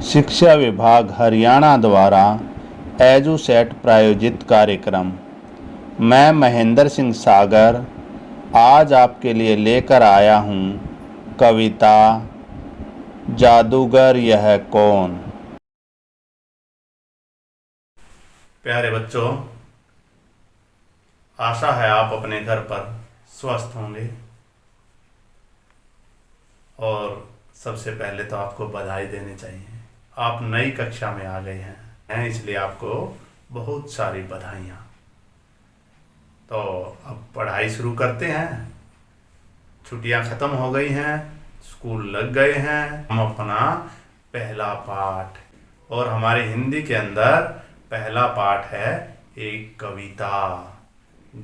शिक्षा विभाग हरियाणा द्वारा एजुसेट प्रायोजित कार्यक्रम। मैं महेंद्र सिंह सागर आज आपके लिए लेकर आया हूँ कविता जादूगर यह कौन। प्यारे बच्चों, आशा है आप अपने घर पर स्वस्थ होंगे और सबसे पहले तो आपको बधाई देनी चाहिए। आप नई कक्षा में आ गए हैं, इसलिए आपको बहुत सारी बधाइयाँ। तो अब पढ़ाई शुरू करते हैं। छुट्टियां ख़त्म हो गई हैं, स्कूल लग गए हैं। हम अपना पहला पाठ, और हमारे हिंदी के अंदर पहला पाठ है एक कविता,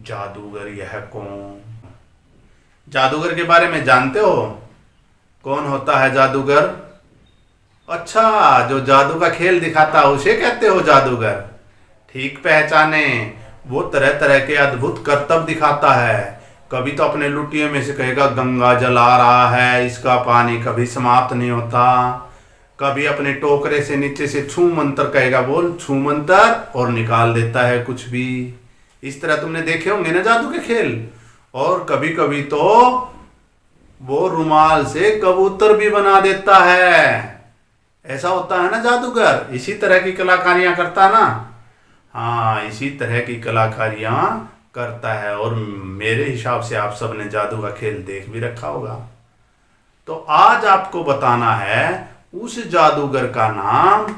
जादूगर यह कौन। जादूगर के बारे में जानते हो? कौन होता है जादूगर? अच्छा, जो जादू का खेल दिखाता है उसे कहते हो जादूगर। ठीक पहचाने, वो तरह तरह के अद्भुत करतब दिखाता है। कभी तो अपने लुटियों में से कहेगा गंगा जल आ रहा है, इसका पानी कभी समाप्त नहीं होता। कभी अपने टोकरे से नीचे से छू मंत्र कहेगा, बोल छू मंत्र, और निकाल देता है कुछ भी। इस तरह तुमने देखे होंगे ना जादू के खेल। और कभी कभी तो वो रुमाल से कबूतर भी बना देता है। ऐसा होता है ना जादूगर। इसी तरह की कलाकारियां करता ना। हाँ, इसी तरह की कलाकारियां करता है। और मेरे हिसाब से आप सब ने जादू का खेल देख भी रखा होगा। तो आज आपको बताना है उस जादूगर का नाम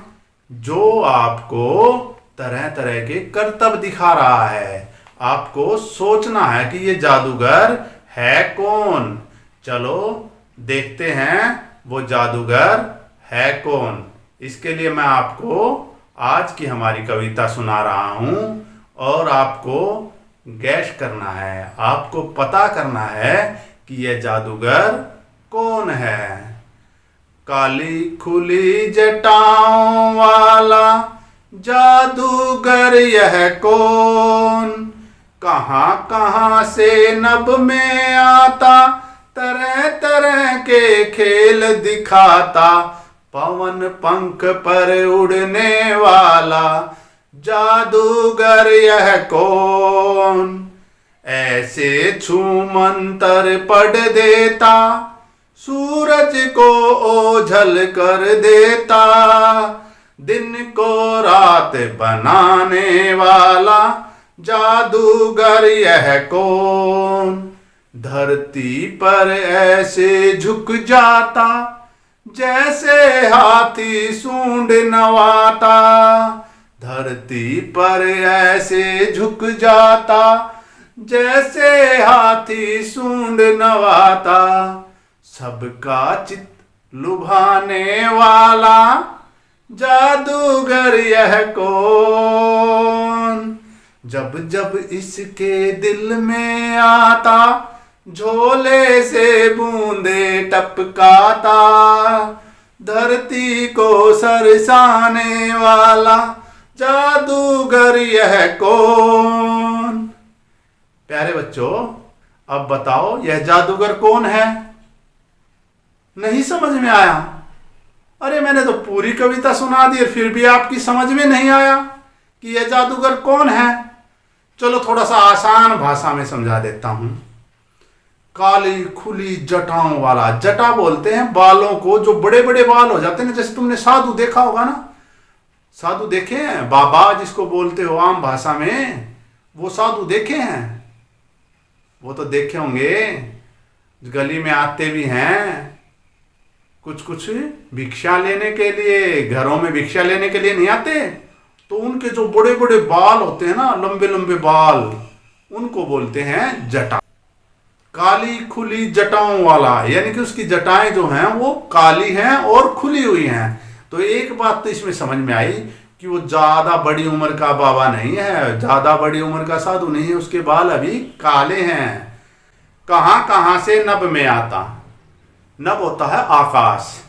जो आपको तरह तरह के करतब दिखा रहा है। आपको सोचना है कि ये जादूगर है कौन। चलो देखते हैं वो जादूगर है कौन। इसके लिए मैं आपको आज की हमारी कविता सुना रहा हूं और आपको गैस करना है, आपको पता करना है कि यह जादूगर कौन है। काली खुली जटाओं वाला जादूगर यह कौन, कहां कहां से नभ में आता, तरह तरह के खेल दिखाता, पवन पंख पर उड़ने वाला जादूगर यह कौन। ऐसे छू मंतर पढ़ देता, सूरज को ओझल कर देता, दिन को रात बनाने वाला जादूगर यह कौन। धरती पर ऐसे झुक जाता, जैसे हाथी सूंड नवाता, धरती पर ऐसे झुक जाता, जैसे हाथी सूंड नवाता, सबका चित्त लुभाने वाला जादूगर यह कौन। जब जब इसके दिल में आता, झोले से बूंदे टपकाता, धरती को सरसाने वाला जादूगर यह कौन। प्यारे बच्चों, अब बताओ यह जादूगर कौन है? नहीं समझ में आया? अरे मैंने तो पूरी कविता सुना दी, फिर भी आपकी समझ में नहीं आया कि यह जादूगर कौन है। चलो थोड़ा सा आसान भाषा में समझा देता हूं। काली खुली जटाओं वाला, जटा बोलते हैं बालों को, जो बड़े बड़े बाल हो जाते हैं ना। जैसे तुमने साधु देखा होगा ना, साधु देखे हैं, बाबा जिसको बोलते हो आम भाषा में, वो साधु देखे हैं? वो तो देखे होंगे, गली में आते भी हैं कुछ कुछ भिक्षा लेने के लिए, घरों में भिक्षा लेने के लिए नहीं आते, तो उनके जो बड़े बड़े बाल होते हैं ना, लंबे लंबे बाल, उनको बोलते हैं जटा। काली खुली जटाओं वाला, यानी कि उसकी जटाएं जो हैं वो काली हैं और खुली हुई हैं। तो एक बात तो इसमें समझ में आई कि वो ज्यादा बड़ी उम्र का बाबा नहीं है, ज्यादा बड़ी उम्र का साधु नहीं है, उसके बाल अभी काले हैं। कहां कहां से नभ में आता, नभ होता है आकाश,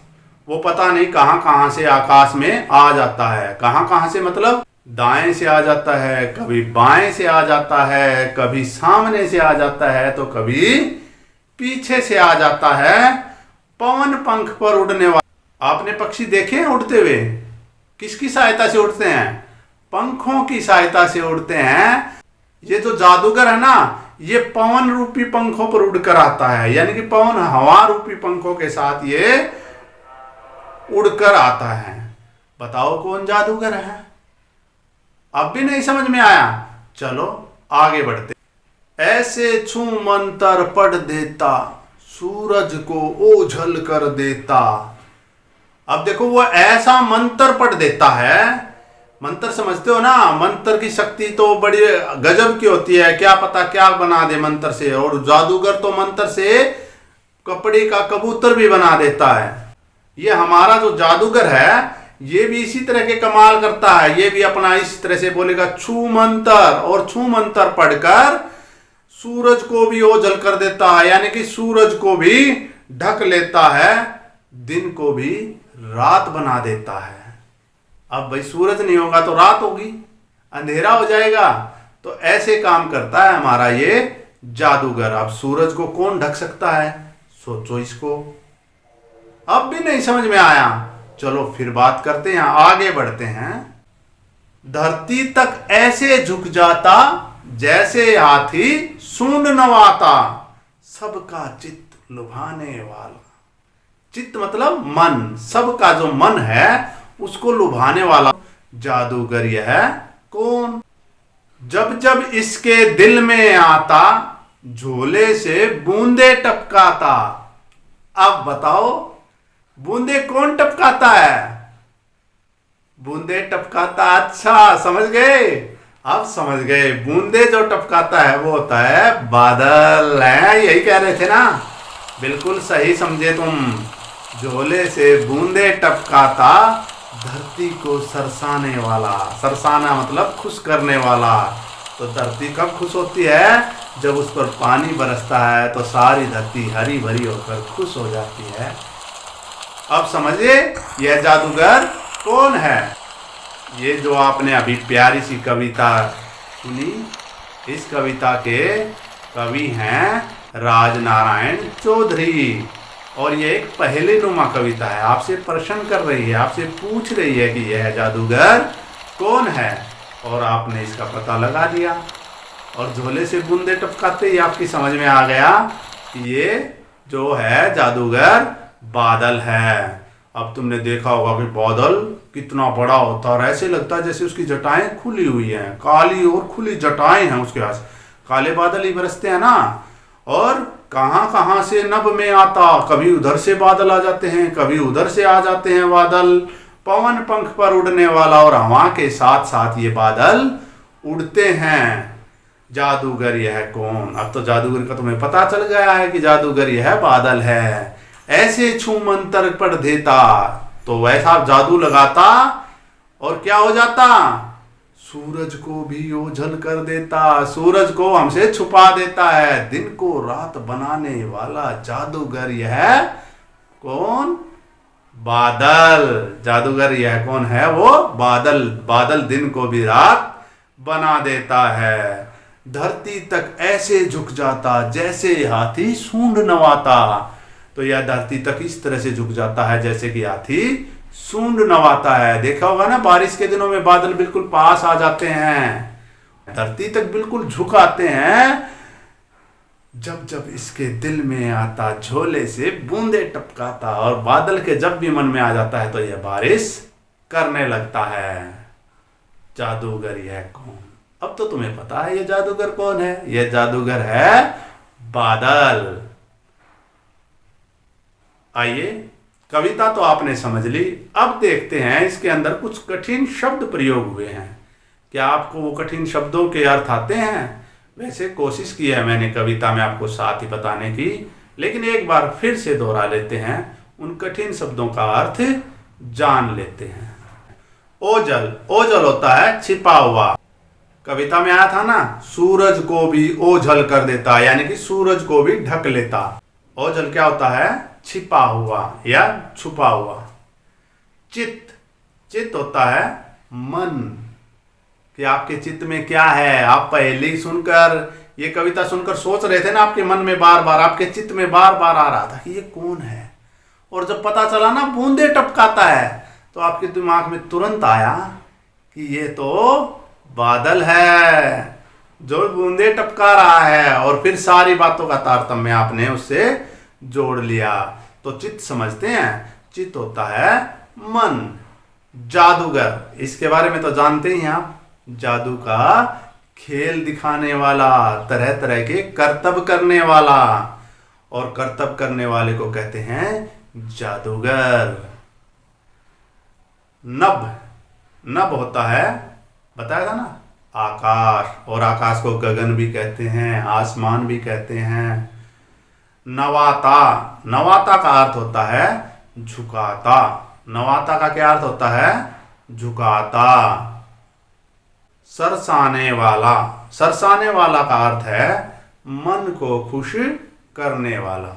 वो पता नहीं कहां कहां से आकाश में आ जाता है। कहां कहां से मतलब दाएं से आ जाता है, कभी बाएं से आ जाता है, कभी सामने से आ जाता है, तो कभी पीछे से आ जाता है। पवन पंख पर उड़ने वाला, आपने पक्षी देखे हैं उड़ते हुए? किसकी सहायता से उड़ते हैं? पंखों की सहायता से उड़ते हैं। ये जो जादूगर है ना, ये पवन रूपी पंखों पर उड़कर आता है, यानी कि पवन हवा रूपी पंखों के साथ ये उड़कर आता है। बताओ कौन जादूगर है? अब भी नहीं समझ में आया? चलो आगे बढ़ते। ऐसे छू मंतर पढ़ देता, सूरज को ओझल कर देता। अब देखो, वो ऐसा मंत्र पढ़ देता है। मंत्र समझते हो ना? मंत्र की शक्ति तो बड़ी गजब की होती है, क्या पता क्या बना दे मंत्र से। और जादूगर तो मंत्र से कपड़े का कबूतर भी बना देता है। ये हमारा जो जादूगर है, ये भी इसी तरह के कमाल करता है। ये भी अपना इस तरह से बोलेगा छू मंत्र, और छू मंत्र पढ़कर सूरज को भी ओझल कर देता है, यानी कि सूरज को भी ढक लेता है, दिन को भी रात बना देता है। अब भाई सूरज नहीं होगा तो रात होगी, अंधेरा हो जाएगा। तो ऐसे काम करता है हमारा ये जादूगर। अब सूरज को कौन ढक सकता है? सोचो इसको। अब भी नहीं समझ में आया? चलो फिर बात करते हैं, आगे बढ़ते हैं। धरती तक ऐसे झुक जाता, जैसे हाथी सूंड नवाता, सबका चित्त लुभाने वाला। चित्त मतलब मन, सबका जो मन है उसको लुभाने वाला जादूगर यह है कौन? जब जब इसके दिल में आता, झोले से बूंदे टपकाता। अब बताओ, बूंदे कौन टपकाता है? बूंदे टपकाता, अच्छा समझ गए? अब समझ गए। बूंदे जो टपकाता है वो होता है बादल। है यही कह रहे थे ना? बिल्कुल सही समझे तुम। झोले से बूंदे टपकाता, धरती को सरसाने वाला। सरसाना मतलब खुश करने वाला। तो धरती कब खुश होती है? जब उस पर पानी बरसता है तो सारी धरती हरी भरी होकर खुश हो जाती है। अब समझिए यह जादूगर कौन है। ये जो आपने अभी प्यारी सी कविता सुनी, इस कविता के कवि हैं राजनारायण चौधरी। और ये एक पहेलीनुमा कविता है। आपसे प्रश्न कर रही है, आपसे पूछ रही है कि यह जादूगर कौन है, और आपने इसका पता लगा लिया। और झोले से बूंदे टपकाते ही आपकी समझ में आ गया कि ये जो है जादूगर बादल है। अब तुमने देखा होगा कि बादल कितना बड़ा होता है, और ऐसे लगता है जैसे उसकी जटाएं खुली हुई हैं, काली और खुली जटाएं हैं उसके पास। काले बादल ही बरसते हैं ना। और कहां कहां से नभ में आता, कभी उधर से बादल आ जाते हैं, कभी उधर से आ जाते हैं बादल। पवन पंख पर उड़ने वाला, और हवा के साथ साथ ये बादल उड़ते हैं। जादूगर यह कौन? अब तो जादूगर का तुम्हें पता चल गया है कि जादूगर यह बादल है। ऐसे छू मंत्र पढ़ देता, तो वैसा जादू लगाता, और क्या हो जाता? सूरज को भी ओझल कर देता, सूरज को हमसे छुपा देता है। दिन को रात बनाने वाला जादूगर यह कौन? बादल। जादूगर यह कौन है? वो बादल। बादल दिन को भी रात बना देता है। धरती तक ऐसे झुक जाता, जैसे हाथी सूंड नवाता। तो यह धरती तक इस तरह से झुक जाता है जैसे कि हाथी सूंड नवाता है। देखा होगा ना, बारिश के दिनों में बादल बिल्कुल पास आ जाते हैं, धरती तक बिल्कुल झुक आते हैं। जब जब इसके दिल में आता, झोले से बूंदे टपकाता, और बादल के जब भी मन में आ जाता है तो यह बारिश करने लगता है। जादूगर यह कौन? अब तो तुम्हें पता है ये जादूगर कौन है। यह जादूगर है बादल। आइए, कविता तो आपने समझ ली। अब देखते हैं इसके अंदर कुछ कठिन शब्द प्रयोग हुए हैं। क्या आपको वो कठिन शब्दों के अर्थ आते हैं? वैसे कोशिश की है मैंने कविता में आपको साथ ही बताने की, लेकिन एक बार फिर से दोहरा लेते हैं, उन कठिन शब्दों का अर्थ जान लेते हैं। ओझल, ओझल होता है छिपा हुआ। कविता में आया था ना, सूरज को भी ओझल कर देता, यानी कि सूरज को भी ढक लेता। ओझल क्या होता है? छिपा हुआ या छुपा हुआ। चित्त, चित्त होता है मन, कि आपके चित्त में क्या है। आप पहले सुनकर, ये कविता सुनकर सोच रहे थे ना, आपके मन में बार बार, आपके चित्त में बार बार आ रहा था कि ये कौन है। और जब पता चला ना बूंदे टपकाता है, तो आपके दिमाग में तुरंत आया कि ये तो बादल है जो बूंदे टपका रहा है, और फिर सारी बातों का तारतम्य आपने उससे जोड़ लिया। तो चित्त समझते हैं, चित्त होता है मन। जादूगर, इसके बारे में तो जानते ही हैं आप, जादू का खेल दिखाने वाला, तरह तरह के करतब करने वाला, और करतब करने वाले को कहते हैं जादूगर। नभ, नभ होता है, बताया था ना, आकाश, और आकाश को गगन भी कहते हैं, आसमान भी कहते हैं। नवाता, नवाता का अर्थ होता है झुकाता। नवाता का क्या अर्थ होता है? झुकाता। सरसाने वाला, सरसाने वाला का अर्थ है मन को खुश करने वाला।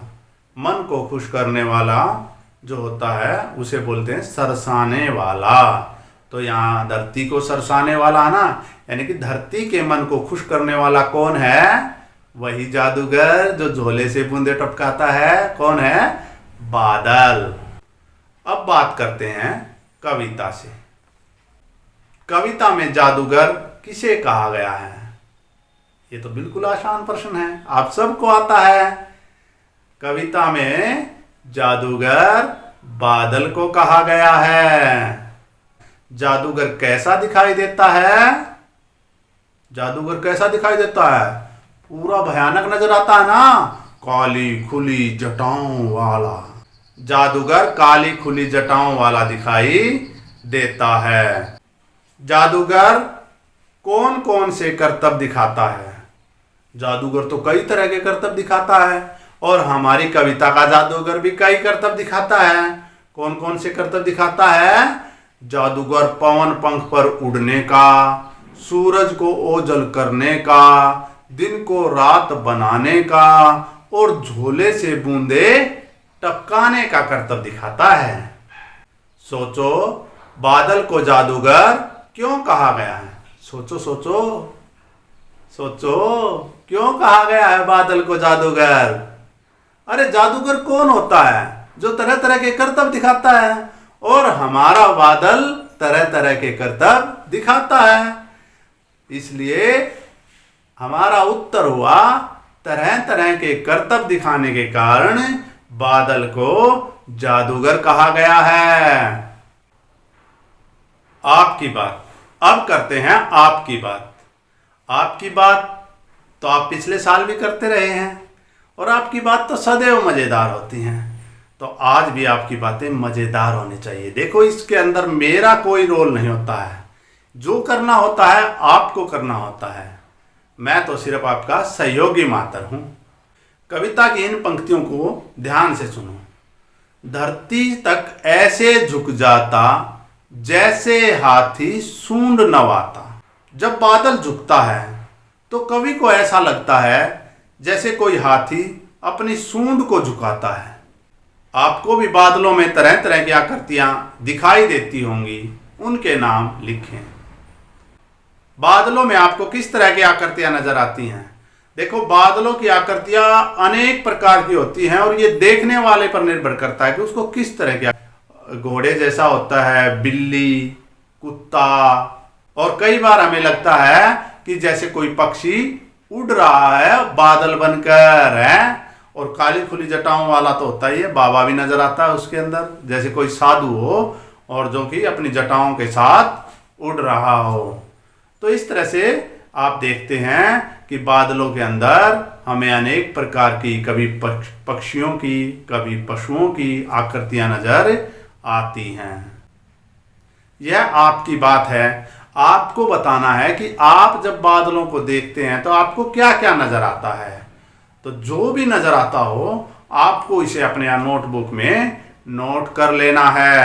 मन को खुश करने वाला जो होता है उसे बोलते हैं सरसाने वाला। तो यहाँ धरती को सरसाने वाला ना, यानी कि धरती के मन को खुश करने वाला कौन है? वही जादूगर जो झोले से बूंदे टपकाता है। कौन है? बादल। अब बात करते हैं कविता से। कविता में जादूगर किसे कहा गया है? ये तो बिल्कुल आसान प्रश्न है, आप सबको आता है। कविता में जादूगर बादल को कहा गया है। जादूगर कैसा दिखाई देता है? जादूगर कैसा दिखाई देता है? पूरा भयानक नजर आता है ना, काली खुली जटाओं वाला। जादूगर काली खुली जटाओं वाला दिखाई देता है। जादूगर कौन कौन से करतब दिखाता है? जादूगर तो कई तरह के करतब दिखाता है, और हमारी कविता का जादूगर भी कई करतब दिखाता है। कौन कौन से करतब दिखाता है? जादूगर पवन पंख पर उड़ने का, सूरज को ओझल करने का, दिन को रात बनाने का, और झोले से बूंदे टपकाने का करतब दिखाता है। सोचो, बादल को जादूगर क्यों कहा गया है? सोचो सोचो सोचो, क्यों कहा गया है बादल को जादूगर? अरे जादूगर कौन होता है? जो तरह तरह के करतब दिखाता है, और हमारा बादल तरह तरह के करतब दिखाता है। इसलिए हमारा उत्तर हुआ, तरह तरह के करतब दिखाने के कारण बादल को जादूगर कहा गया है। आपकी बात। अब करते हैं आपकी बात। आपकी बात तो आप पिछले साल भी करते रहे हैं, और आपकी बात तो सदैव मजेदार होती हैं। तो आज भी आपकी बातें मजेदार होनी चाहिए। देखो, इसके अंदर मेरा कोई रोल नहीं होता है, जो करना होता है आपको करना होता है। मैं तो सिर्फ आपका सहयोगी मात्र हूं। कविता की इन पंक्तियों को ध्यान से सुनो। धरती तक ऐसे झुक जाता, जैसे हाथी सूंड नवाता। जब बादल झुकता है तो कवि को ऐसा लगता है जैसे कोई हाथी अपनी सूंड को झुकाता है। आपको भी बादलों में तरह तरह की आकृतियां दिखाई देती होंगी, उनके नाम लिखें। बादलों में आपको किस तरह की आकृतियां नजर आती हैं? देखो, बादलों की आकृतियां अनेक प्रकार की होती हैं, और ये देखने वाले पर निर्भर करता है कि उसको किस तरह की। घोड़े जैसा होता है, बिल्ली, कुत्ता, और कई बार हमें लगता है कि जैसे कोई पक्षी उड़ रहा है बादल बनकर है। और काली खुली जटाओं वाला तो होता ही है, बाबा भी नजर आता है उसके अंदर, जैसे कोई साधु हो और जो कि अपनी जटाओं के साथ उड़ रहा हो। तो इस तरह से आप देखते हैं कि बादलों के अंदर हमें अनेक प्रकार की, कभी पक्षियों की, कभी पशुओं की आकृतियां नजर आती हैं। यह आपकी बात है। आपको बताना है कि आप जब बादलों को देखते हैं तो आपको क्या क्या नजर आता है। तो जो भी नजर आता हो आपको इसे अपने नोटबुक में नोट कर लेना है।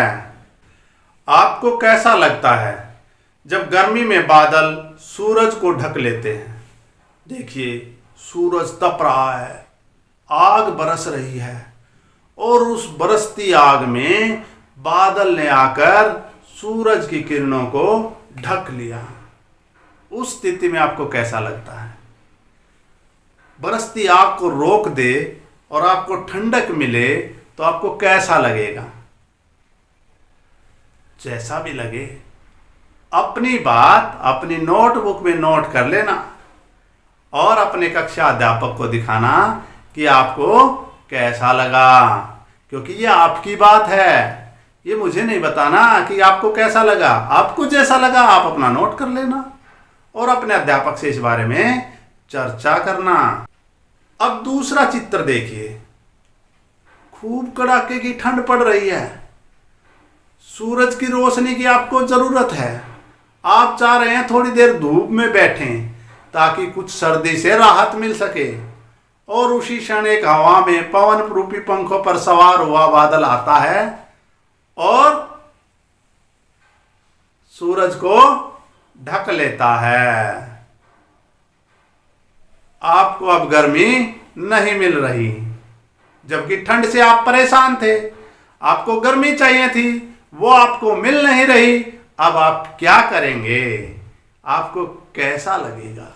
आपको कैसा लगता है जब गर्मी में बादल सूरज को ढक लेते हैं? देखिए, सूरज तप रहा है, आग बरस रही है, और उस बरसती आग में बादल ने आकर सूरज की किरणों को ढक लिया। उस स्थिति में आपको कैसा लगता है? बरसती आग को रोक दे और आपको ठंडक मिले तो आपको कैसा लगेगा? जैसा भी लगे अपनी बात अपनी नोटबुक में नोट कर लेना और अपने कक्षा अध्यापक को दिखाना कि आपको कैसा लगा, क्योंकि ये आपकी बात है। ये मुझे नहीं बताना कि आपको कैसा लगा। आपको जैसा लगा आप अपना नोट कर लेना और अपने अध्यापक से इस बारे में चर्चा करना। अब दूसरा चित्र देखिए। खूब कड़ाके की ठंड पड़ रही है, सूरज की रोशनी की आपको जरूरत है। आप चाह रहे हैं थोड़ी देर धूप में बैठें ताकि कुछ सर्दी से राहत मिल सके, और उसी क्षण एक हवा में पवन रूपी पंखों पर सवार हुआ बादल आता है और सूरज को ढक लेता है। आपको अब गर्मी नहीं मिल रही, जबकि ठंड से आप परेशान थे, आपको गर्मी चाहिए थी, वो आपको मिल नहीं रही। अब आप क्या करेंगे? आपको कैसा लगेगा?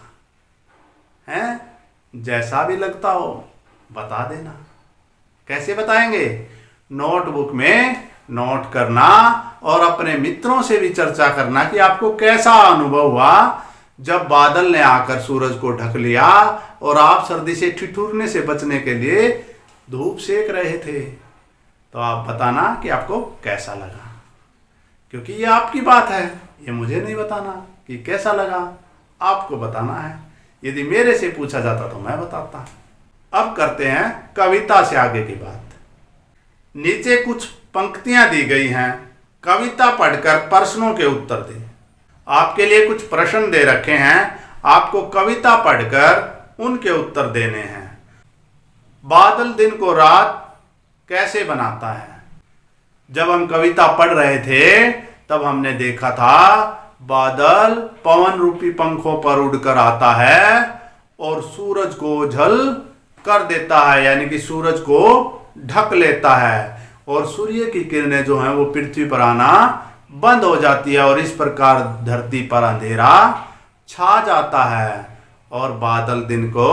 हैं? जैसा भी लगता हो बता देना। कैसे बताएंगे? नोटबुक में नोट करना और अपने मित्रों से भी चर्चा करना कि आपको कैसा अनुभव हुआ जब बादल ने आकर सूरज को ढक लिया और आप सर्दी से ठिठुरने से बचने के लिए धूप सेक रहे थे। तो आप बताना कि आपको कैसा लगा, क्योंकि ये आपकी बात है। ये मुझे नहीं बताना कि कैसा लगा, आपको बताना है। यदि मेरे से पूछा जाता तो मैं बताता। अब करते हैं कविता से आगे की बात। नीचे कुछ पंक्तियां दी गई हैं, कविता पढ़कर प्रश्नों के उत्तर दें। आपके लिए कुछ प्रश्न दे रखे हैं, आपको कविता पढ़कर उनके उत्तर देने हैं। बादल दिन को रात कैसे बनाता है? जब हम कविता पढ़ रहे थे तब हमने देखा था बादल पवन रूपी पंखों पर उड़कर आता है और सूरज को ओझल कर देता है, यानी कि सूरज को ढक लेता है, और सूर्य की किरणें जो हैं वो पृथ्वी पर आना बंद हो जाती है और इस प्रकार धरती पर अंधेरा छा जाता है और बादल दिन को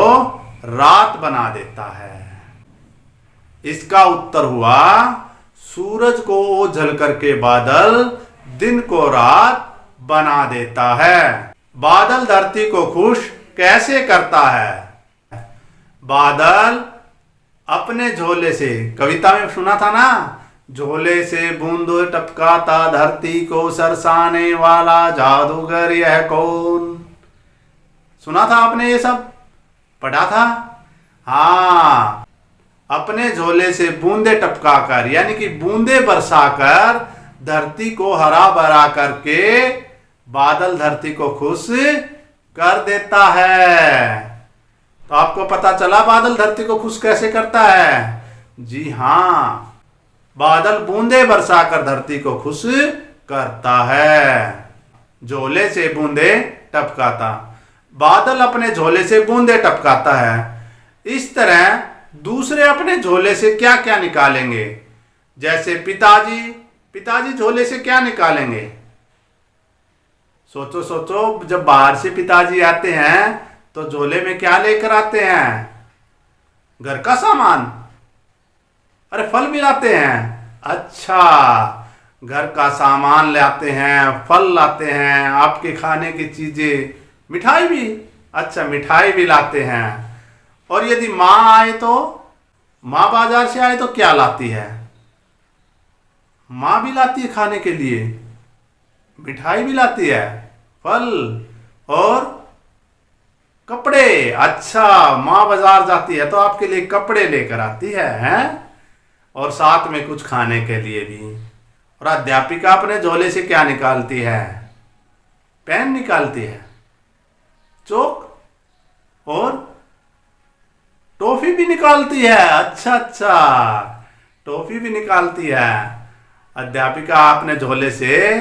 रात बना देता है। इसका उत्तर हुआ सूरज को ओझल करके बादल दिन को रात बना देता है। बादल धरती को खुश कैसे करता है? बादल अपने झोले से, कविता में सुना था ना, झोले से बूंदों टपकाता धरती को सरसाने वाला जादूगर यह कौन? सुना था आपने? ये सब पढ़ा था? हाँ, अपने झोले से बूंदे टपकाकर, यानी कि बूंदे बरसाकर धरती को हरा भरा करके बादल धरती को खुश कर देता है। तो आपको पता चला बादल धरती को खुश कैसे करता है? जी हाँ, बादल बूंदे बरसाकर धरती को खुश करता है। झोले से बूंदे टपकाता, बादल अपने झोले से बूंदे टपकाता है। इस तरह दूसरे अपने झोले से क्या क्या निकालेंगे? जैसे पिताजी झोले से क्या निकालेंगे? सोचो सोचो, जब बाहर से पिताजी आते हैं तो झोले में क्या लेकर आते हैं? घर का सामान। अरे फल भी लाते हैं। अच्छा, घर का सामान लाते हैं, फल लाते हैं, आपके खाने की चीजें, मिठाई भी। अच्छा, मिठाई भी लाते हैं। और यदि माँ आए तो, माँ बाजार से आए तो क्या लाती है? माँ भी लाती है खाने के लिए, मिठाई भी लाती है, फल और कपड़े। अच्छा, माँ बाजार जाती है तो आपके लिए कपड़े लेकर आती है, हैं? और साथ में कुछ खाने के लिए भी। और अध्यापिका अपने झोले से क्या निकालती है? पेन निकालती है, चौक और टॉफी भी निकालती है। अच्छा अच्छा, टॉफी भी निकालती है। अध्यापिका अपने झोले से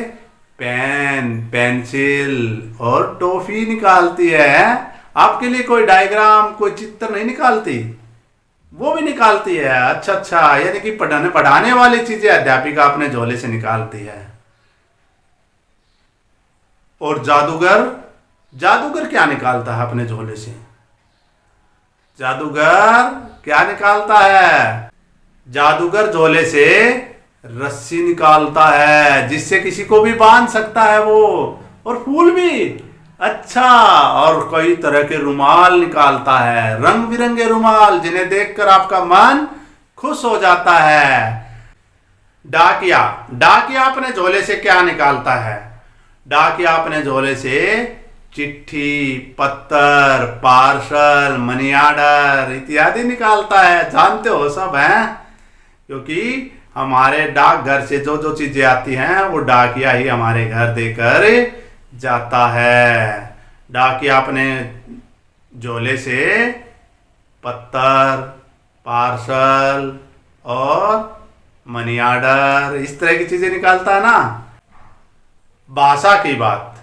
पेन, पेंसिल और टॉफी निकालती है। आपके लिए कोई डायग्राम, कोई चित्र नहीं निकालती? वो भी निकालती है। अच्छा अच्छा, यानी कि पढ़ाने वाली चीजें अध्यापिका अपने झोले से निकालती है। और जादूगर क्या निकालता है अपने झोले से? जादूगर क्या निकालता है? जादूगर झोले से रस्सी निकालता है जिससे किसी को भी बांध सकता है वो, और फूल भी। अच्छा, और कई तरह के रुमाल निकालता है, रंग बिरंगे रुमाल, जिन्हें देखकर आपका मन खुश हो जाता है। डाकिया, डाकिया अपने झोले से क्या निकालता है? डाकिया अपने झोले से चिट्ठी, पत्थर, पार्सल, मनी ऑर्डर इत्यादि निकालता है। जानते हो सब हैं, क्योंकि हमारे डाकघर से जो जो चीजें आती हैं वो डाकिया ही हमारे घर देकर जाता है। डाकिया अपने झोले से पत्थर, पार्सल और मनी ऑर्डर इस तरह की चीजें निकालता है ना। भाषा की बात,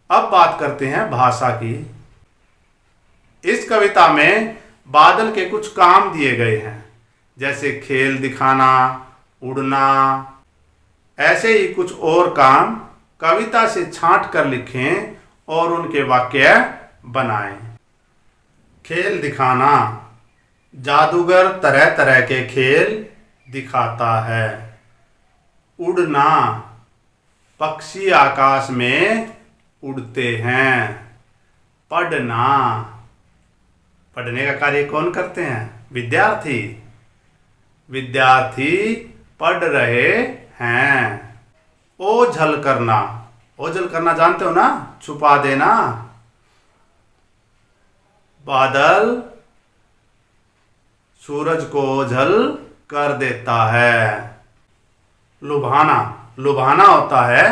अब बात करते हैं भाषा की। इस कविता में बादल के कुछ काम दिए गए हैं, जैसे खेल दिखाना, उड़ना। ऐसे ही कुछ और काम कविता से छांट कर लिखें और उनके वाक्य बनाएं। खेल दिखाना, जादूगर तरह तरह के खेल दिखाता है। उड़ना, पक्षी आकाश में उड़ते हैं। पढ़ना, पढ़ने का कार्य कौन करते हैं? विद्यार्थी। विद्यार्थी पढ़ रहे हैं। ओझल करना, ओझल करना जानते हो ना, छुपा देना। बादल सूरज को ओझल कर देता है। लुभाना, लुभाना होता है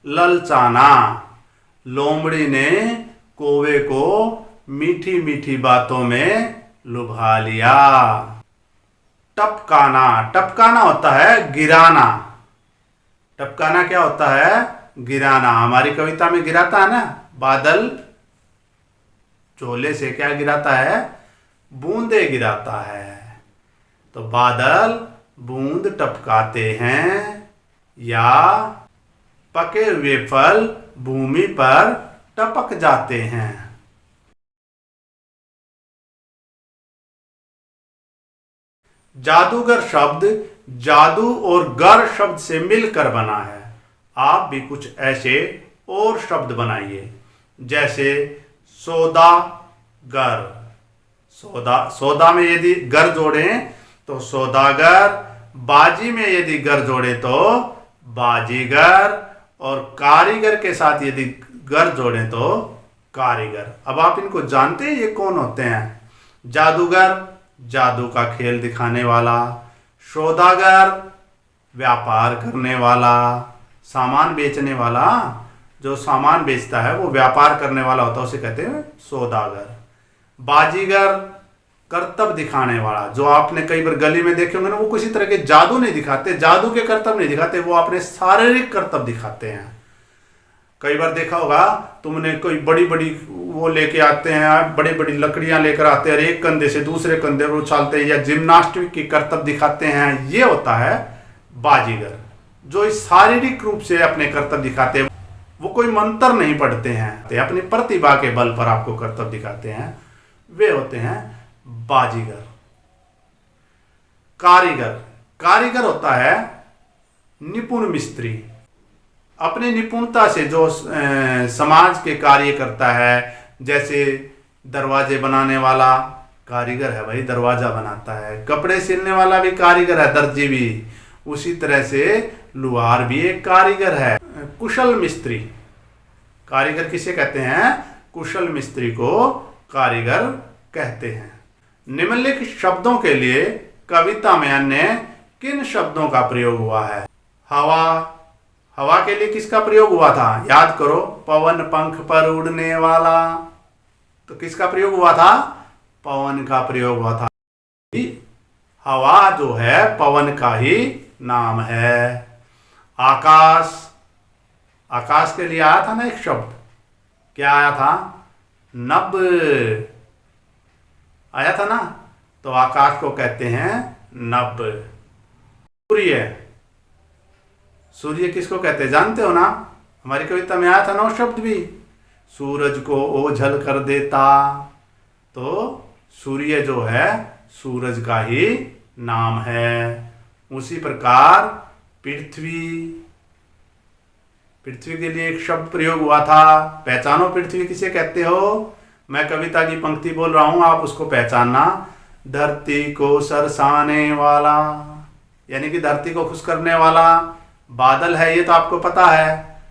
ललचाना। लोमड़ी ने कौवे को मीठी मीठी बातों में लुभा लिया। टपकाना, टपकाना होता है गिराना। टपकाना क्या होता है? गिराना। हमारी कविता में गिराता है ना, बादल झोले से क्या गिराता है? बूंदे गिराता है। तो बादल बूंद टपकाते हैं या पके हुए फल भूमि पर टपक जाते हैं। जादूगर शब्द जादू और गर शब्द से मिलकर बना है। आप भी कुछ ऐसे और शब्द बनाइए, जैसे सौदागर। सौदा में यदि गर जोड़ें तो सौदागर, बाजी में यदि गर जोड़े तो बाजीगर, और कारीगर के साथ यदि गर जोड़े तो कारीगर। अब आप इनको जानते हैं ये कौन होते हैं? जादूगर, जादू का खेल दिखाने वाला। सौदागर, व्यापार करने वाला, सामान बेचने वाला। जो सामान बेचता है वो व्यापार करने वाला होता है, उसे कहते हैं सौदागर। बाजीगर, करतब दिखाने वाला। जो आपने कई बार गली में देखे होंगे ना, वो किसी तरह के जादू नहीं दिखाते, जादू के करतब नहीं दिखाते, वो अपने शारीरिक करतब दिखाते हैं। कई बार देखा होगा तुमने, कोई बड़ी बड़ी वो लेके आते हैं, बड़ी बड़ी लकड़ियां लेकर आते हैं और एक कंधे से दूसरे कंधे पर उछालते हैं, या जिम्नास्टिक की करतब दिखाते हैं। ये होता है बाजीगर, जो इस शारीरिक रूप से अपने करतब दिखाते हैं। वो कोई मंत्र नहीं पढ़ते हैं, अपनी प्रतिभा के बल पर आपको करतब दिखाते हैं। वे होते हैं बाजीगर। कारीगर, कारीगर होता है निपुण मिस्त्री। अपनी निपुणता से जो समाज के कार्य करता है, जैसे दरवाजे बनाने वाला कारीगर है, भाई दरवाजा बनाता है। कपड़े सिलने वाला भी कारीगर है, दर्जी भी। उसी तरह से लुहार भी एक कारीगर है। कुशल मिस्त्री, कारीगर किसे कहते हैं? कुशल मिस्त्री को कारीगर कहते हैं। निम्नलिखित शब्दों के लिए कविता में अन्य किन शब्दों का प्रयोग हुआ है? हवा, हवा के लिए किसका प्रयोग हुआ था? याद करो, पवन पंख पर उड़ने वाला। तो किसका प्रयोग हुआ था? पवन का प्रयोग हुआ था। हवा जो है पवन का ही नाम है। आकाश, आकाश के लिए आया था ना एक शब्द, क्या आया था? नभ आया था ना, तो आकाश को कहते हैं नभ। सूर्य, सूर्य किसको कहते हैं जानते हो ना? हमारी कविता में आया था ना वो शब्द भी, सूरज को ओझल कर देता। तो सूर्य जो है सूरज का ही नाम है। उसी प्रकार पृथ्वी, पृथ्वी के लिए एक शब्द प्रयोग हुआ था। पहचानो पृथ्वी किसे कहते हो। मैं कविता की पंक्ति बोल रहा हूं, आप उसको पहचानना। धरती को सरसाने वाला, यानी कि धरती को खुश करने वाला बादल है, ये तो आपको पता है।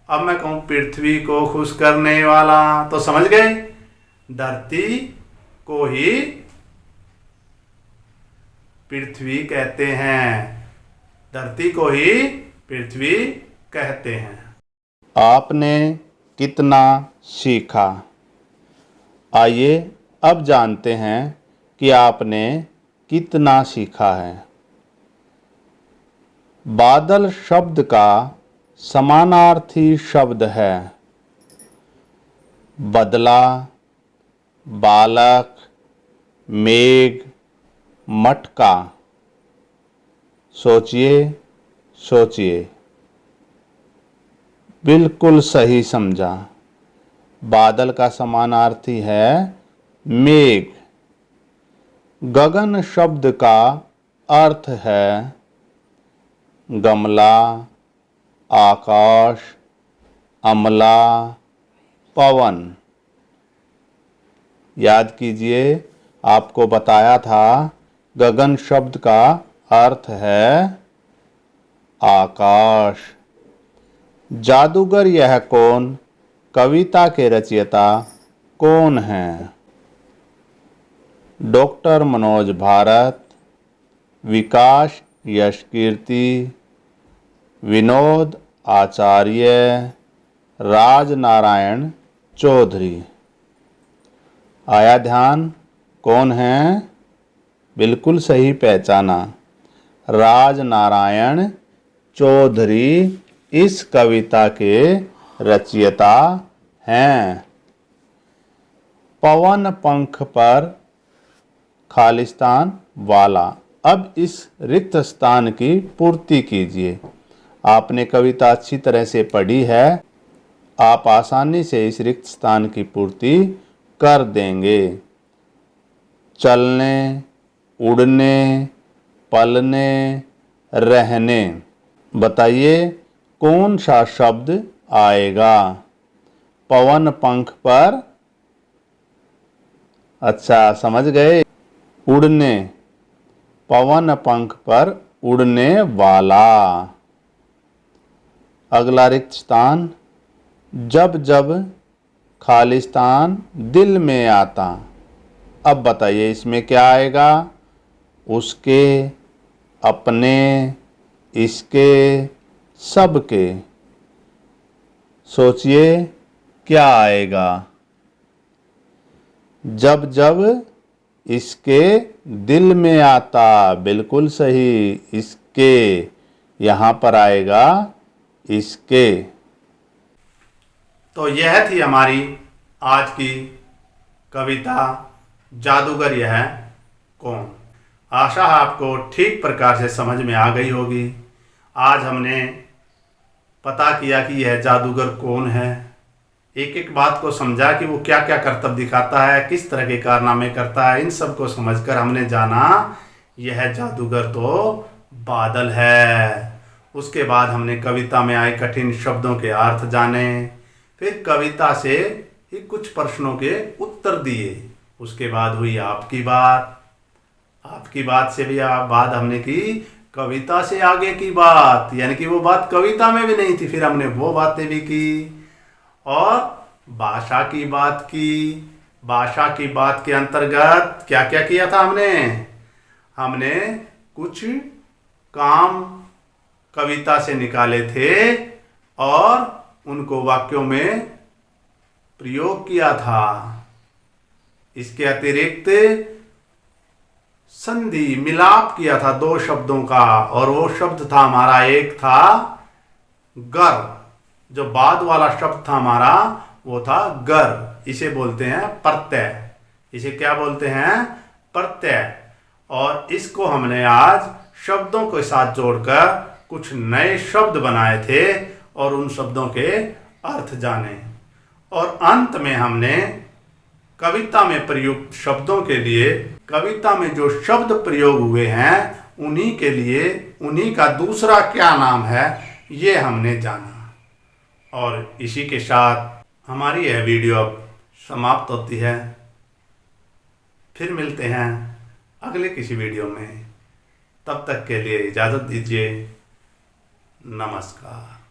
अब मैं कहूं पृथ्वी को खुश करने वाला, तो समझ गए, धरती को ही पृथ्वी कहते हैं। धरती को ही पृथ्वी कहते हैं। आपने कितना सीखा। आइए अब जानते हैं कि आपने कितना सीखा है। बादल शब्द का समानार्थी शब्द है बदला, बालक, मेघ, मटका। सोचिए सोचिए, बिल्कुल सही समझा। बादल का समानार्थी है मेघ। गगन शब्द का अर्थ है गमला, आकाश, अमला, पवन। याद कीजिए, आपको बताया था गगन शब्द का अर्थ है आकाश। जादूगर यह कौन कविता के रचयिता कौन हैं? डॉक्टर मनोज भारत, विकास यशकीर्ति, विनोद आचार्य, राजनारायण चौधरी। आया ध्यान, कौन हैं? बिल्कुल सही पहचाना, राजनारायण चौधरी इस कविता के रचयिता हैं। पवन पंख पर खालिस्तान वाला। अब इस रिक्त स्थान की पूर्ति कीजिए। आपने कविता अच्छी तरह से पढ़ी है, आप आसानी से इस रिक्त स्थान की पूर्ति कर देंगे। चलने, उड़ने, पलने, रहने। बताइए कौन सा शब्द आएगा पवन पंख पर? अच्छा, समझ गए। उड़ने, पवन पंख पर उड़ने वाला। अगला रिक्त स्थान, जब जब खालिस्तान दिल में आता। अब बताइए इसमें क्या आएगा? उसके, अपने, इसके, सबके। सोचिए क्या आएगा? जब जब इसके दिल में आता। बिल्कुल सही, इसके। यहां पर आएगा इसके। तो यह थी हमारी आज की कविता जादूगर यह कौन। आशा है आपको ठीक प्रकार से समझ में आ गई होगी। आज हमने पता किया कि यह जादूगर कौन है, एक एक बात को समझा कि वो क्या क्या करतब दिखाता है, किस तरह के कारनामे करता है। इन सब को समझकर हमने जाना यह जादूगर तो बादल है। उसके बाद हमने कविता में आए कठिन शब्दों के अर्थ जाने, फिर कविता से ही कुछ प्रश्नों के उत्तर दिए। उसके बाद हुई आपकी बात। आपकी बात से भी बात हमने की कविता से आगे की बात, यानी कि वो बात कविता में भी नहीं थी, फिर हमने वो बातें भी की। और भाषा की बात की। भाषा की बात के अंतर्गत क्या क्या किया था हमने कुछ काम कविता से निकाले थे और उनको वाक्यों में प्रयोग किया था। इसके अतिरिक्त संधि मिलाप किया था दो शब्दों का, और वो शब्द था हमारा, एक था गर। जो बाद वाला शब्द था हमारा वो था गर। इसे बोलते हैं प्रत्यय। इसे क्या बोलते हैं? प्रत्यय। और इसको हमने आज शब्दों के साथ जोड़कर कुछ नए शब्द बनाए थे और उन शब्दों के अर्थ जाने। और अंत में हमने कविता में प्रयुक्त शब्दों के लिए कविता में जो शब्द प्रयोग हुए हैं उन्हीं के लिए उन्हीं का दूसरा क्या नाम है ये हमने जाना। और इसी के साथ हमारी यह वीडियो अब समाप्त होती है। फिर मिलते हैं अगले किसी वीडियो में। तब तक के लिए इजाज़त दीजिए। नमस्कार।